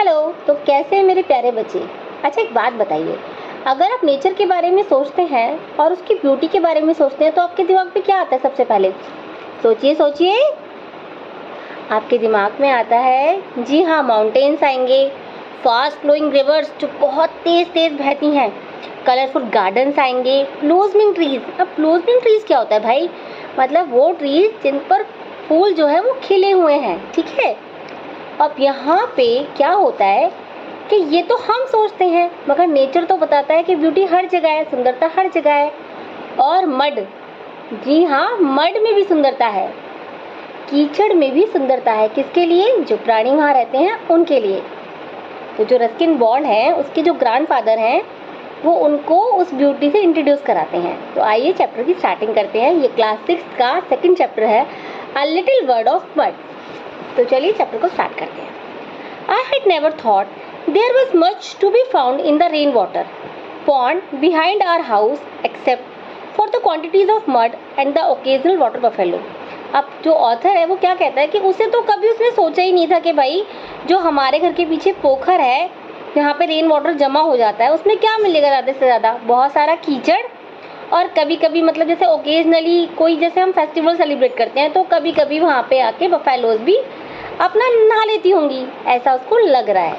Hello. तो कैसे हैं मेरे प्यारे बच्चे। अच्छा एक बात बताइए, अगर आप नेचर के बारे में सोचते हैं और उसकी ब्यूटी के बारे में सोचते हैं तो आपके दिमाग में क्या आता है सबसे पहले? सोचिए सोचिए। आपके दिमाग में आता है, जी हाँ, माउंटेन्स आएंगे, फास्ट फ्लोइंग रिवर्स जो बहुत तेज तेज बहती हैं, कलरफुल गार्डन्स आएंगे, ब्लूसमिंग ट्रीज। अब ब्लूसमिंग ट्रीज क्या होता है भाई? मतलब वो ट्रीज जिन पर फूल जो है वो खिले हुए हैं, ठीक है। अब यहाँ पे क्या होता है कि ये तो हम सोचते हैं, मगर नेचर तो बताता है कि ब्यूटी हर जगह है, सुंदरता हर जगह है। और मड, जी हाँ, मड में भी सुंदरता है, कीचड़ में भी सुंदरता है। किसके लिए? जो प्राणी वहाँ रहते हैं उनके लिए। तो जो रस्किन बॉन्ड है, उसके जो ग्रैंडफादर हैं, वो उनको उस ब्यूटी से इंट्रोड्यूस कराते हैं। तो आइए चैप्टर की स्टार्टिंग करते हैं। ये क्लास 6 का सेकंड चैप्टर है, a little word of mud. तो चलिए चैप्टर को स्टार्ट करते हैं। I had never thought there was much to be found in the rainwater pond behind our house except for the quantities of mud and the occasional water buffalo. अब जो author है वो क्या कहता है कि उसे तो कभी उसने सोचा ही नहीं था कि भाई जो हमारे घर के पीछे पोखर है, यहाँ पे रेन वाटर जमा हो जाता है, उसमें क्या मिलेगा ज़्यादा से ज़्यादा? बहुत सारा कीचड़। और कभी कभी मतलब जैसे ओकेजनली कोई, जैसे हम फेस्टिवल सेलिब्रेट करते हैं तो कभी कभी वहाँ पे आके बफेलोज भी अपना नहा लेती होंगी, ऐसा उसको लग रहा है।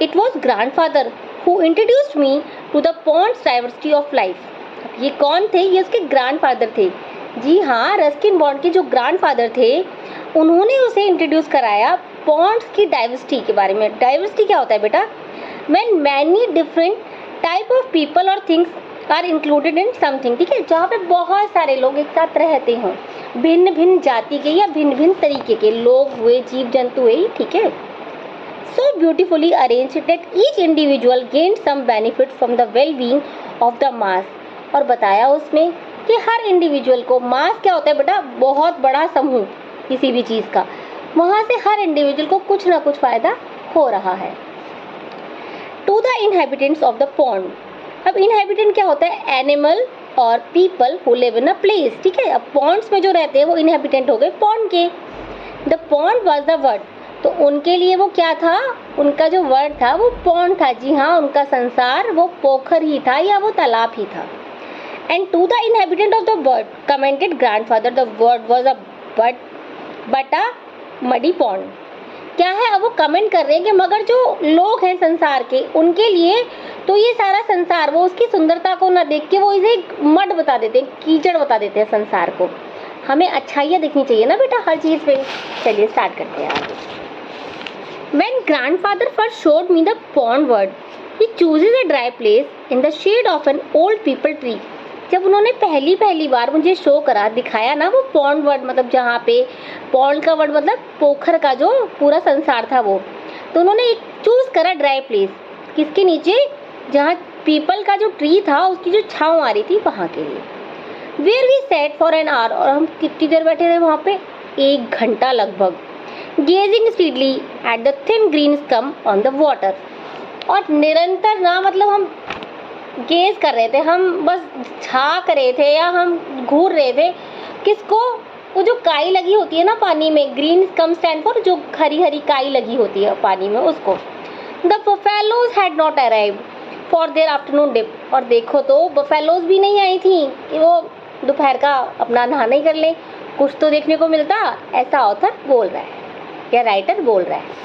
It was grandfather who introduced me to the pond's diversity of life. ये कौन थे? ये उसके ग्रैंडफादर थे। जी हाँ, रस्किन बॉन्ड के जो ग्रैंडफादर थे उन्होंने उसे इंट्रोड्यूस कराया पॉन्ड्स की डाइवर्सिटी के बारे में। डाइवर्सिटी क्या होता है बेटा? When many different type of people और things are included in something, ठीक है, जहाँ पे बहुत सारे लोग एक साथ रहते हों, भिन्न भिन्न जाति के या भिन्न भिन्न तरीके के लोग हुए, जीव जंतु हुए, ठीक है। So beautifully arranged that each individual gain some benefit from the well being of the mass. और बताया उसमें कि हर इंडिविजुअल को, मास क्या होता है बेटा? बहुत बड़ा समूह किसी भी चीज़ का, वहाँ से हर इंडिविजुअल को कुछ ना कुछ फायदा हो रहा है। To the inhabitants of the pond. अब इनहेबिटेंट क्या होता है? एनिमल और people who live in a place, ठीक है। अब पॉन्ड्स में जो रहते हैं वो इनहेबिटेंट हो गए पॉन्ड के। The pond was the word, तो उनके लिए वो क्या था? उनका जो वर्ड था वो पॉन्ड था। जी हाँ, उनका संसार वो पोखर ही था या वो तालाब ही था। And to the inhabitant of the world commented grandfather, the world was a but a muddy pond. क्या है? अब वो कमेंट कर रहे हैं कि मगर जो लोग हैं संसार के, उनके लिए तो ये सारा संसार, वो उसकी सुंदरता को ना देख के वो इसे मड बता देते हैं, कीचड़ बता देते हैं संसार को। हमें अच्छाइयाँ दिखनी चाहिए ना बेटा हर चीज़ पे। चलिए स्टार्ट करते हैं आगे। When grandfather first showed me the pond word, he chooses a dry place in the shade of an old peepal tree. जब उन्होंने पहली बार मुझे शो करा, दिखाया ना वो पॉन्ड वर्ड, मतलब जहाँ पे पॉन्ड का वर्ड मतलब पोखर का जो पूरा संसार था वो, तो उन्होंने एक चूज करा ड्राई प्लेस। किसके नीचे? जहाँ पीपल का जो ट्री था उसकी जो छाँव आ रही थी वहाँ के लिए। Where we sat for an hour, और हम कितनी देर बैठे रहे वहाँ पे? 1 घंटा लगभग। Gazing steadily at the thin green scum on the water, और निरंतर ना मतलब हम गेज कर रहे थे, हम बस झाँक रहे थे या हम घूर रहे थे। किसको? वो जो काई लगी होती है ना पानी में, ग्रीन स्कम स्टैंड फॉर जो हरी हरी काई लगी होती है पानी में, उसको। The buffaloes had not arrived for their afternoon dip, और देखो तो बफेलोज भी नहीं आई थी कि वो दोपहर का अपना नहाना ही कर ले, कुछ तो देखने को मिलता, ऐसा ऑथर बोल रहा है या राइटर बोल रहा है।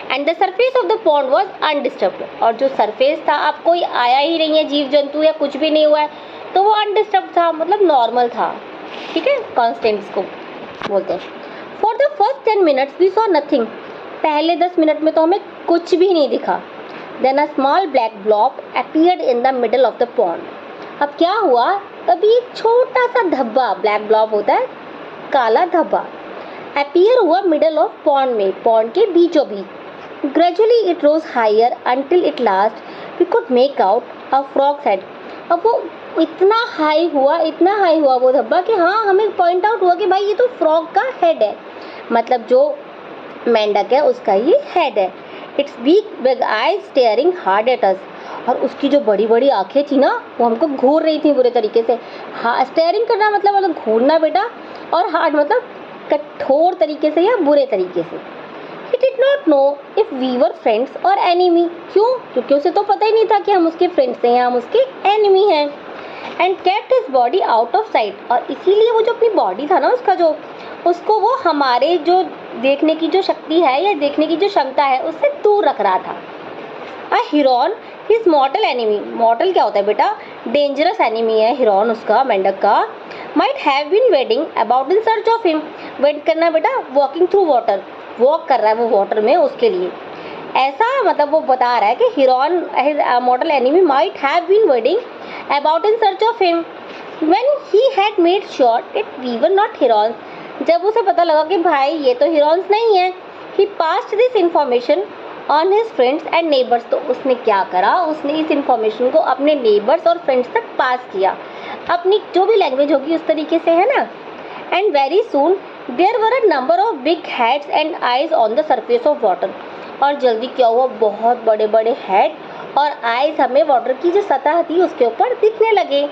And the surface of the pond was undisturbed, और जो सरफेस था, अब कोई आया ही नहीं है जीव जंतु या कुछ भी नहीं हुआ है, तो वो अनडिस्टर्ब था, मतलब नॉर्मल था, ठीक है, कॉन्स्टेंट्स को बोलते हैं। For the first 10 minutes we saw nothing, पहले 10 मिनट में तो हमें कुछ भी नहीं दिखा। Then a small black blob appeared in the middle of the pond. अब क्या हुआ? तभी एक छोटा सा धब्बा, ब्लैक ब्लॉब होता है काला धब्बा, अपीयर हुआ मिडल ऑफ पॉन्ड में, पॉन्ड के बीचों बीच। Gradually it rose higher until at last we could make out a frog's head. अब वो इतना हाई हुआ वो धब्बा कि हाँ हमें पॉइंट आउट हुआ कि भाई ये तो फ्रॉग का हेड है, मतलब जो मेंढक है उसका ये हेड है। It's big eyes steering hard at us, और उसकी जो बड़ी बड़ी आंखें थी ना वो हमको घूर रही थी बुरे तरीके से। हाँ, स्टेयरिंग करना मतलब घूरना बेटा, और हार्ड मतलब कठोर तरीके से या बुरे तरीके से। It did not know if we were friends और एनिमी। क्यों? क्योंकि उसे तो पता ही नहीं था कि हम उसके फ्रेंड्स हैं या हम उसके एनिमी हैं। And kept his body out of site, और इसीलिए वो जो अपनी बॉडी था ना उसका, जो उसको वो हमारे जो देखने की जो शक्ति है या देखने की जो क्षमता है उससे दूर रख रहा था। A heron his mortal enemy. Mortal क्या होता है बेटा? डेंजरस एनिमी है हिरॉन उसका, मेंढक का। Might have been wading about in search of him. Wait करना बेटा, वॉकिंग थ्रू वाटर, वॉक कर रहा है वो वाटर में उसके लिए। ऐसा मतलब वो बता रहा है कि heron his mortal enemy might have been wading about in search of him when he had made sure that we were not herons. जब उसे पता लगा कि भाई ये तो हिरॉन्स नहीं है, he passed this information on his friends and neighbours. तो उसने क्या करा, उसने इस इंफॉर्मेशन को अपने नेबर्स और फ्रेंड्स तक पास किया, अपनी जो भी लैंग्वेज होगी उस तरीके से, है ना। And very soon there were a number of big heads and eyes on the surface of water. और जल्दी क्या हुआ, बहुत बड़े बड़े हेड और आइज हमें वाटर की जो सतह थी उसके ऊपर दिखने लगे।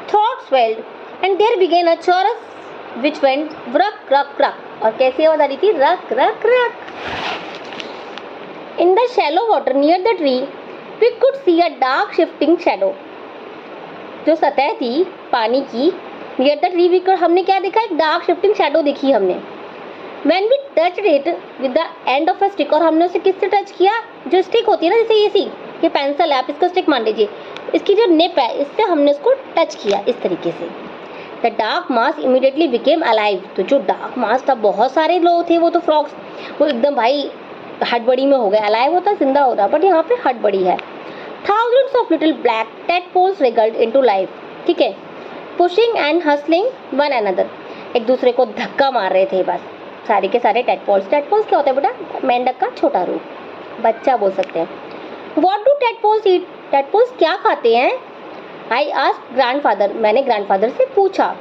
Throat swelled and there began a chorus which went रक रक रक। और कैसी आवाज आ रही थी? रक रक रक। In the shallow water near the tree, we could see a dark shifting shadow। जो सतह थी पानी की near the tree, we could, हमने क्या देखा? एक dark shifting shadow देखी हमने। When we touched it with the end of a stick, और हमने उसे किससे टच किया? जो स्टिक होती है ना, जैसे ये पेंसिल है, आप इसको स्टिक मान लीजिए, इसकी जो निप है इससे हमने उसको टच किया इस तरीके से। The dark mass immediately became alive। तो जो डार्क मास था, बहुत सारे लोग थे वो तो फ्रॉग्स, वो एकदम भाई हड़बड़ी में हो गए। अलाइव होता जिंदा होता, बट यहाँ पे हड़बड़ी है। Thousands of little black tadpoles wriggled into life। ठीक है, pushing and hustling one another। एक दूसरे को धक्का मार रहे थे बस सारे के सारे टेडपोल्स। टेडपोल्स क्या होता है बेटा? मेंढक का छोटा रूप, बच्चा बोल सकते हैं। What do tadpoles eat? Tadpoles क्या खाते हैं? I asked grandfather। मैंने ग्रैंडफादर से पूछा।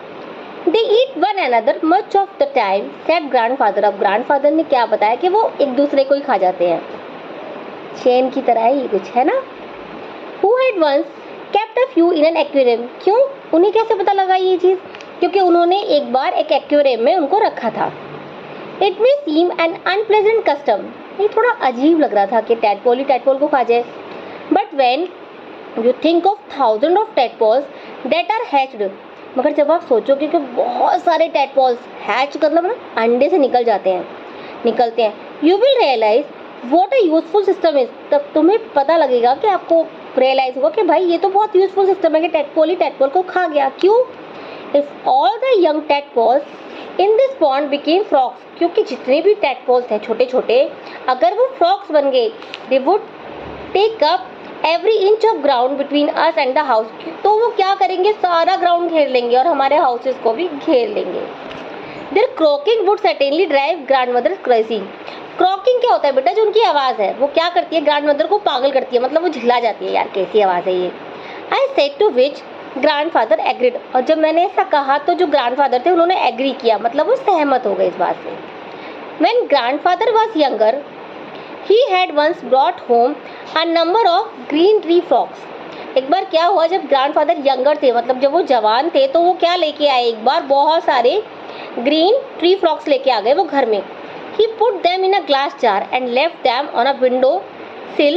They eat one another much of the time, said grandfather। अब ग्रैंडफादर ने क्या बताया कि वो एक दूसरे को ही खा जाते हैं, चेन की तरह ही कुछ है ना। Who had once kept a few in an aquarium। क्यों? उन्हें कैसे पता लगा ये चीज़? क्योंकि उन्होंने एक बार एक एक्वेरियम में उनको रखा था। It may seem an unpleasant custom। ये थोड़ा अजीब लग रहा था कि टैडपोल ही टैडपोल को खा जाए। But when you think of thousands of tadpoles that are hatched, मगर जब आप सोचोगे कि बहुत सारे tadpoles hatch मतलब ना अंडे से निकलते हैं, you will realize what a useful system is। तब तुम्हें पता लगेगा कि आपको रियलाइज होगा कि भाई ये तो बहुत यूजफुल सिस्टम है कि टैडपोल ही टैडपोल को खा गया। क्यों? If all the young tadpoles in this pond became frogs, क्योंकि जितने भी tadpoles थे छोटे छोटे, अगर वो frogs बन गए, they would take up every inch of ground between us and the house। तो वो क्या करेंगे? सारा ग्राउंड घेर लेंगे और हमारे हाउसेस को भी घेर लेंगे। Their croaking would certainly drive grandmother crazy। Croaking क्या होता है बेटा? जो उनकी आवाज़ है वो क्या करती है? ग्रैंडमदर को पागल करती है, मतलब वो झिल्ला जाती है, यार कैसी आवाज़ है ये। I said to which grandfather agreed। और जब मैंने ऐसा कहा तो जो ग्रैंडफादर थे उन्होंने एग्री किया, मतलब वो सहमत हो गए इस बात से। When grandfather was younger, he had once brought home a number of green tree frogs। एक बार क्या हुआ, जब ग्रैंडफादर यंगर थे, मतलब जब वो जवान थे, तो वो क्या लेके आए? एक बार बहुत सारे ग्रीन ट्री फ्रॉग्स लेके आ गए वो घर में। He put them in a glass jar and left them on a window sill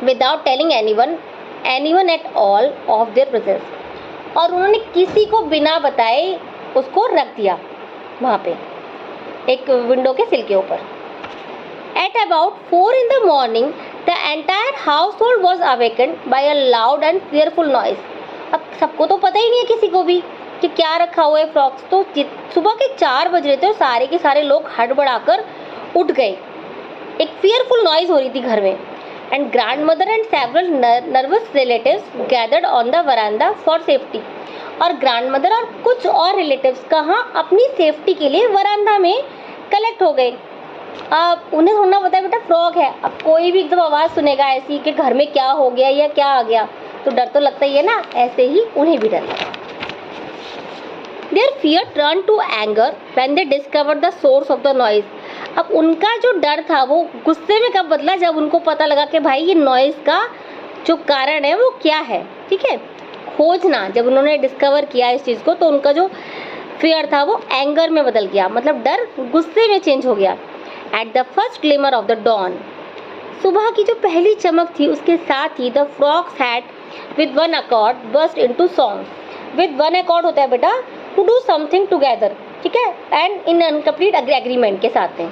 without telling anyone at all of their presence। और उन्होंने किसी को बिना बताए उसको रख दिया वहाँ पे एक विंडो के सिल के ऊपर। At about 4 in the morning, the entire household was awakened by a loud and fearful noise। अब सबको तो पता ही नहीं है किसी को भी कि क्या रखा हुआ है फ्रॉग्स। तो सुबह के 4 बज रहे थे और सारे के सारे लोग हड़बड़ाकर उठ गए। एक fearful noise हो रही थी घर में। And grandmother and several nervous relatives gathered on the veranda for safety। और ग्रैंडमदर और कुछ और रिलेटिव्स कहाँ? अपनी सेफ्टी के लिए वरांडा में कलेक्ट हो गए। अब उन्हें थोड़ा पता है बेटा फ्रॉग है, अब कोई भी एकदम आवाज़ सुनेगा ऐसी कि घर में क्या हो गया या क्या आ गया, तो डर तो लगता ही है ना। ऐसे ही उन्हें भी डर लगा। Their fear turned to anger when they discovered the source of the noise। अब उनका जो डर था वो गुस्से में कब बदला? जब उनको पता लगा कि भाई ये नॉइज़ का जो कारण है वो क्या है। ठीक है, खोजना, जब उन्होंने डिस्कवर किया इस चीज़ को तो उनका जो फियर था वो एंगर में बदल गया, मतलब डर गुस्से में चेंज हो गया। At the first glimmer of the dawn. सुबह की जो पहली चमक थी उसके साथ ही the frogs had with one accord burst into song. With one accord होता है बेटा टू डू समथिंग टुगेदर, ठीक है, एंड इन अनकम्प्लीट एग्रीमेंट के साथ में।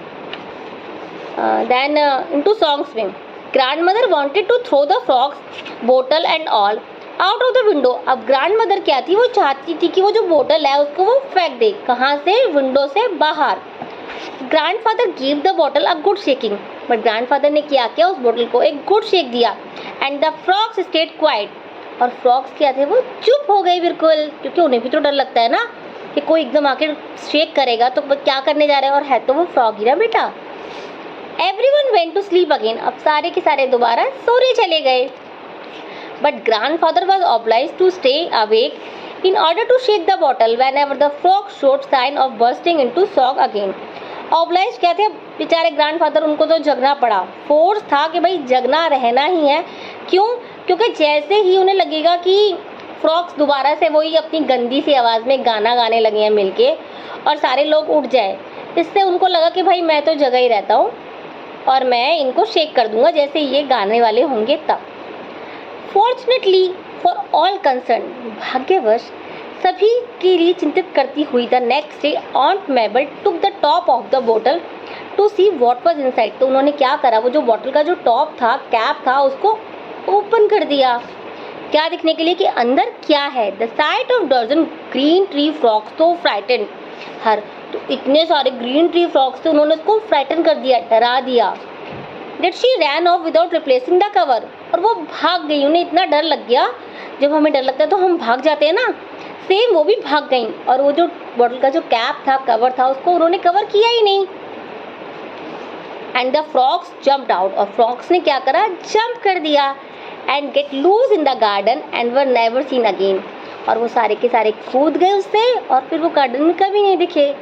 Then into song swing. Grandmother wanted to throw the frogs बोतल and all out of the window. अब ग्रैंडमदर क्या थी, वो चाहती थी कि वो जो बोतल है उसको वो फेंक दे, कहाँ से, विंडो से बाहर। Grandfather give the bottle a good shaking, but grandfather ने क्या किया, उस बोतल को एक गुड शेक दिया। And the frogs stayed quiet, और फ्रॉग्स क्या थे, वो चुप हो गई बिल्कुल, क्योंकि उन्हें भी तो डर लगता है ना कि कोई एकदम आके शेक करेगा तो क्या करने जा रहे हैं, और है तो वो फ्रॉग ही ना बेटा। Everyone went to sleep again, अब सारे के सारे दोबारा सोने चले गए। But grandfather was obliged to stay awake in order to shake the bottle whenever the frog showed sign of bursting into song again. Oblige क्या थे, बेचारे ग्रैंडफादर, उनको तो जगना पड़ा, फोर्स था कि भाई जगना रहना ही है। क्यों, क्योंकि जैसे ही उन्हें लगेगा कि फ्रॉग्स दोबारा से वही अपनी गंदी सी आवाज़ में गाना गाने लगे हैं मिलके और सारे लोग उठ जाए, इससे उनको लगा कि भाई मैं तो जगह ही रहता हूँ और मैं इनको शेक कर दूंगा जैसे ये गाने वाले होंगे तब। फॉर्चुनेटली फॉर ऑल कंसर्न, भाग्यवश सभी के लिए चिंतित करती हुई, the next day aunt Mabel took the top of the बोतल to see what was inside. तो उन्होंने क्या करा, वो जो बॉटल का जो टॉप था, कैप था, उसको ओपन कर दिया, क्या देखने के लिए कि अंदर क्या है। The sight of dozen green tree frogs तो फ्राइटेंड हर, तो इतने सारे ग्रीन ट्री फ्रॉग्स थे, उन्होंने उसको फ्राइटन कर दिया, डरा दिया। That she ran off without replacing the cover, और वो भाग गई, उन्हें इतना डर लग गया, जब हमें डर लगता है तो हम भाग जाते हैं ना, सेम वो भी भाग गई, और वो जो बॉटल का जो कैप था, कवर था, उसको उन्होंने कवर किया ही नहीं। And the frogs jumped out, और फ्रॉग्स ने क्या करा, जंप कर दिया, and get loose in the garden and were never seen again, और वो सारे के सारे कूद गए उससे और फिर वो गार्डन में कभी नहीं दिखे।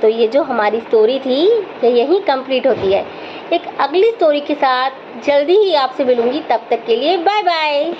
तो ये जो हमारी स्टोरी थी ये यहीं कंप्लीट होती है। एक अगली स्टोरी के साथ जल्दी ही आपसे मिलूंगी, तब तक के लिए बाय बाय।